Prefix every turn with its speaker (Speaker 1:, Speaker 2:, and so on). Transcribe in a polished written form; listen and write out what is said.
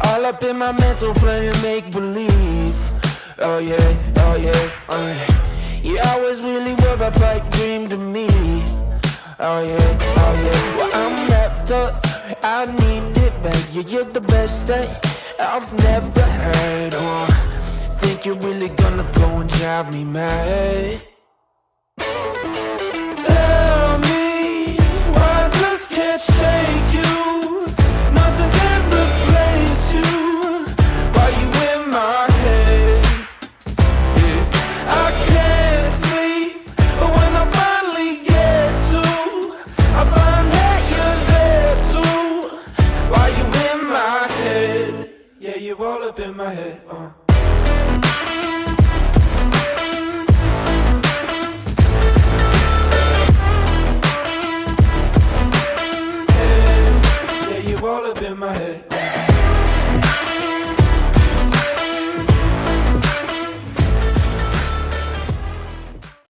Speaker 1: All up in my mental playing make-believe. Oh yeah, oh yeah, oh yeah. You always really were a pipe dream to me. Oh yeah, oh yeah. Well, I'm wrapped up, I need it back. Yeah, you're the best that I've never heard. Think you're really gonna go and drive me mad? Tell me why I just can't shake you. Nothing can replace you. Why you in my head? Yeah. I can't sleep, but when I finally get to, I find that you're there too. Why you in my head? Yeah, you're all up in my head. All up in my head.